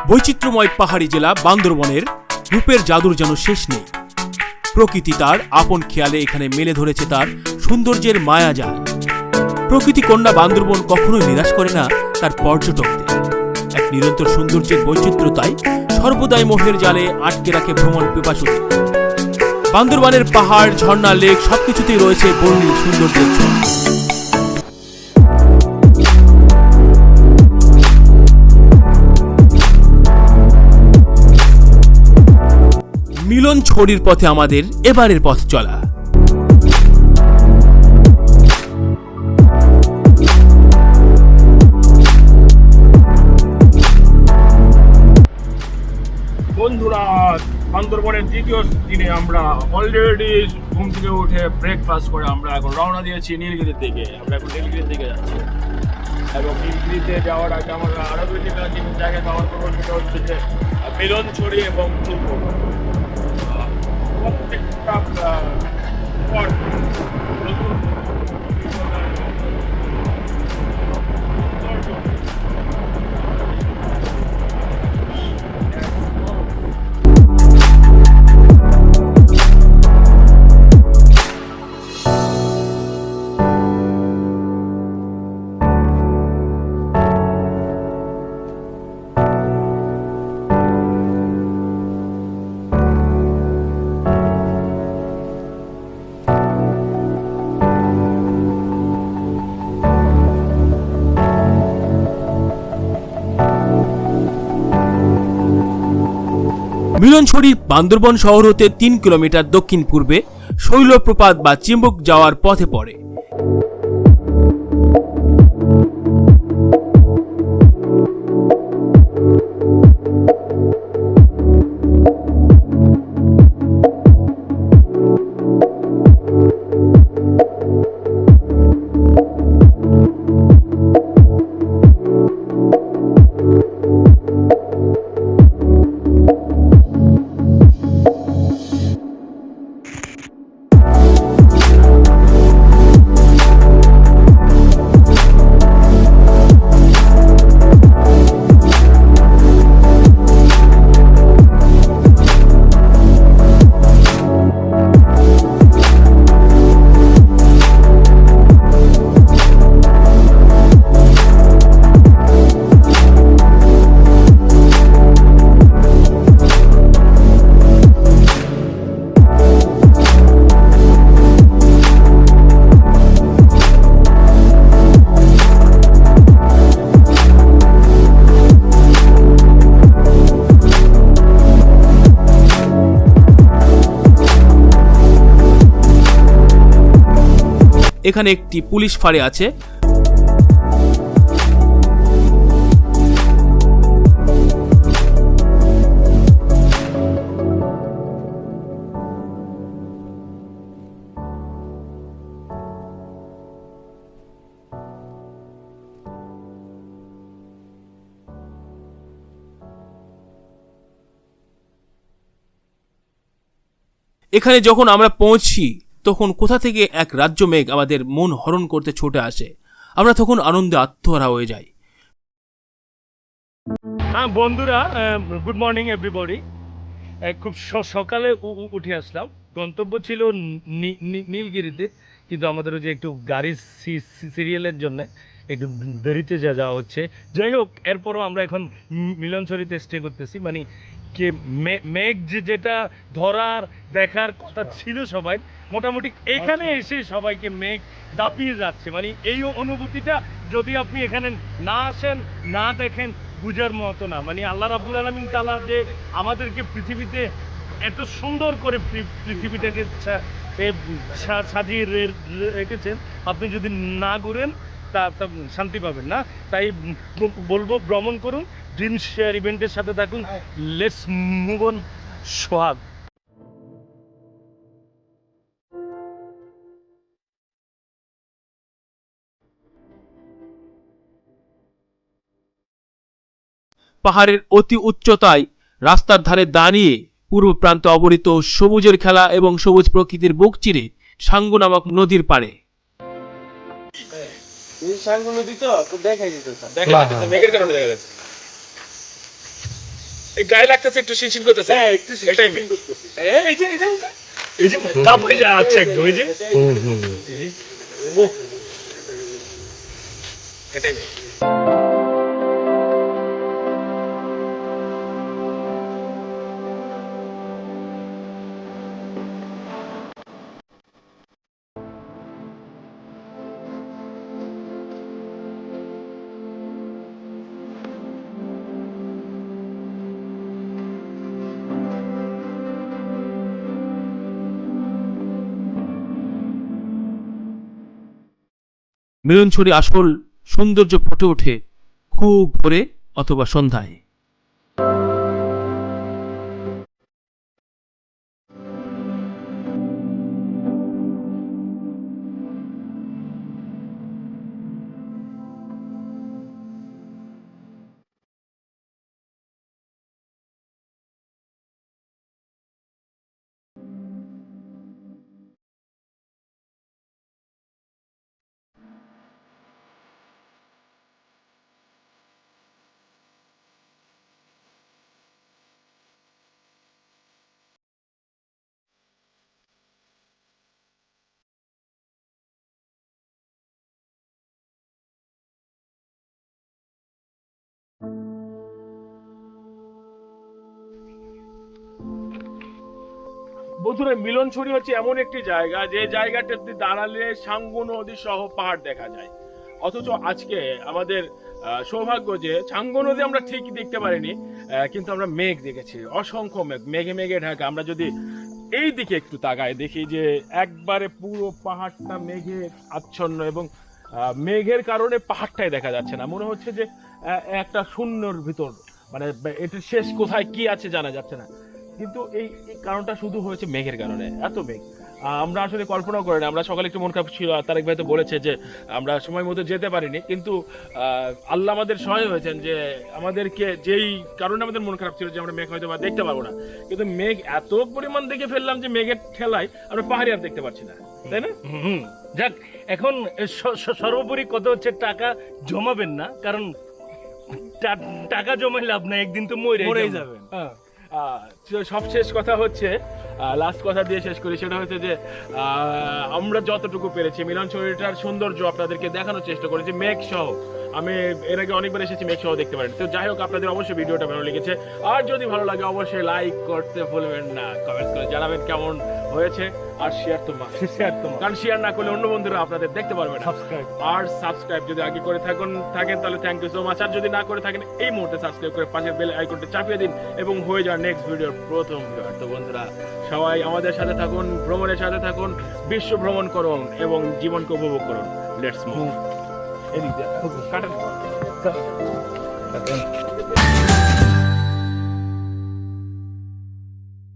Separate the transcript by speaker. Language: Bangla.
Speaker 1: বৈচিত্র্যময় পাহাড়ি জেলা বান্দরবনের রূপের জাদুর যেন শেষ নেই। প্রকৃতি তার আপন খেয়ালে এখানে মেলে ধরেছে তার সৌন্দর্যের মায়াজাল। প্রকৃতি কন্যা বান্দরবন কখনোই নিরাশ করে না তার পর্যটকদের। এক নিরন্তর সৌন্দর্যের বৈচিত্র্যতাই সর্বদাই মোহের জালে আটকে রাখে ভ্রমণ পিপাসুদের। বান্দরবানের পাহাড়, ঝর্ণা, লেক সবকিছুতেই রয়েছে বর্ণিল সৌন্দর্যের ছোঁয়া। মিলন ছড়ির পথে আমাদের এবারের পথ চলা।
Speaker 2: বন্ধুরা, বান্দরবনের দ্বিতীয় দিনে আমরা অলরেডি ঘুম থেকে উঠে ব্রেকফাস্ট করে আমরা এখন রওনা দিয়েছি নীলগিরির দিকে। আমরা এখন নীলগিরির দিকে যাচ্ছি এবং নীলগিরিতে যাওয়ার আগে আমরা আরও দুটি জায়গায় কভার করবো। সেটা হচ্ছে যে মিলনছড়ি এবং প্রত্যেকটা স্পট নতুন
Speaker 1: মিলনছড়ি বান্দরবন শহর হতে ৩ কিলোমিটার দক্ষিণ পূর্বে শৈলপ্রপাত বা চিম্বুক যাওয়ার পথে পড়ে। এখানে একটি পুলিশ ফাঁড়ি আছে। এখানে যখন আমরা পৌঁছি তখন কোথা থেকে এক রাজ্য মেঘ আমাদের মন হরণ করতে ছুটে আসে। আমরা তখন আনন্দে আত্মহারা হয়ে যাই।
Speaker 2: হ্যাঁ বন্ধুরা, গুড মর্নিং এভরিবডি। খুব সকালে উঠে আসলাম। গন্তব্য ছিল নীলগিরিতে, কিন্তু আমাদের যে একটু গাড়ি সিরিয়ালের জন্য একটু দেরিতে যাওয়া হচ্ছে। যাই হোক, এরপরও আমরা এখন মিলনছড়িতে স্টে করতেছি। মানে কে মেঘ যেটা ধরার দেখার কথা ছিল সবাই, মোটামুটি এখানে এসে সবাইকে মেঘ দাপিয়ে যাচ্ছে। মানে এই অনুভূতিটা যদি আপনি এখানে না আসেন, না দেখেন, বুঝার মতো না। মানে আল্লাহ রাব্বুল আলামিন তাআলা যে আমাদেরকে পৃথিবীতে এত সুন্দর করে পৃথিবীটাকে সাজিয়ে রেখেছেন, আপনি যদি না ঘুরেন তা শান্তি পাবেন না। তাই বলবো, ভ্রমণ করুন, ড্রিম শেয়ার ইভেন্টের সাথে থাকুন। Let's move on. সোহাগ।
Speaker 1: পাহাড়ের অতি উচ্চতায় রাস্তার ধারে দাঁড়িয়ে পূর্ব প্রান্তে অবরিত সবুজের খেলা এবং সবুজ প্রকৃতির বুক চিরে সাঙ্গু নামক নদীর পাড়ে।
Speaker 3: সাঙ্গু নদী তো দেখাই দিত।
Speaker 1: গায়ে লাগতেছে একটু শিনশিন করতেছে।
Speaker 3: হ্যাঁ একটু
Speaker 1: এটাই মেঘ।
Speaker 3: এই যে এই যে তাপ হয়ে যাচ্ছে একদম এই যে
Speaker 1: এটাই মেঘ। মিলনছড়ি আসল সৌন্দর্য ফুটে ওঠে খুব ভোরে অথবা সন্ধ্যায়। বন্ধুরা, মিলনছড়ি হচ্ছে এমন একটি জায়গা যে জায়গাটাতে দাঁড়ালে সাঙ্গু নদী সহ পাহাড় দেখা যায়। অথচ আজকে আমাদের সৌভাগ্য যে সাঙ্গু নদী আমরা ঠিকই দেখতে পারিনি, কিন্তু আমরা মেঘ দেখেছি, অসংখ্য মেঘ, মেঘে মেঘে ঢাকা। আমরা যদি এই দিকে একটু তাকাই দেখি যে একবারে পুরো পাহাড়টা মেঘে আচ্ছন্ন, এবং মেঘের কারণে পাহাড়টাই দেখা যাচ্ছে না। মনে হচ্ছে যে একটা শূন্যর ভিতর, মানে এটার শেষ কোথায় কি আছে জানা যাচ্ছে না। কিন্তু এই কারণটা শুধু হয়েছে মেঘের কারণে, এত মেঘ। আমরা আসলে কল্পনা করি না। আমরা সকালে একটু মন খারাপ ছিল, তারেক ভাই তো বলেছে যে আমরা সময় মতো যেতে পারিনি, কিন্তু আল্লাহ আমাদের সহায় হয়েছেন যে আমাদেরকে যেই কারণে আমাদের মন খারাপ ছিল যে আমরা মেঘ হয়তো বা দেখতে পারবো না, কিন্তু মেঘ এত পরিমাণ দেখে ফেললাম যে মেঘের ঠেলায় আমরা পাহাড়ি আর দেখতে পাচ্ছি না, তাই না?
Speaker 3: যাক, এখন সর্বোপরি কথা হচ্ছে টাকা জমাবেন না, কারণ টাকা জমাই লাভ নাই, একদিন তো মরেই যাবেন।
Speaker 1: সব শেষ কথা হচ্ছে, লাস্ট কথা দিয়ে শেষ করি, সেটা হচ্ছে যে আমরা যতটুকু পেরেছি মিলনছড়িটার সৌন্দর্য আপনাদেরকে দেখানোর চেষ্টা করেছি মেঘ সহ। আমি এর আগে অনেকবার এসেছি মেঘ সহ দেখতে পারেন। তো যাই হোক, আপনাদের অবশ্যই ভিডিওটা ভালো লেগেছে, আর যদি ভালো লাগে অবশ্যই লাইক করতে ভুলবেন না, কমেন্টস করে জানাবেন কেমন হয়েছে, আর শেয়ার তো কারণ শেয়ার না করলে অন্য বন্ধুরা আপনাদের দেখতে পারবে না। আর সাবস্ক্রাইব যদি আগে করে থাকেন তাহলে থ্যাংক ইউ সো মাচ, আর যদি না করে থাকেন এই মুহূর্তে সাবস্ক্রাইব করে পাশের বেল আইকনটা চাপিয়ে দিন এবং হয়ে যাওয়ার নেক্সট ভিডিওর প্রথম ভিউয়ার। তো বন্ধুরা, সবাই আমাদের সাথে থাকুন, ভ্রমণের সাথে থাকুন, বিশ্ব ভ্রমণ করুন এবং জীবনকে উপভোগ করুন। Let's move. এদিক দিয়ে কাটেন।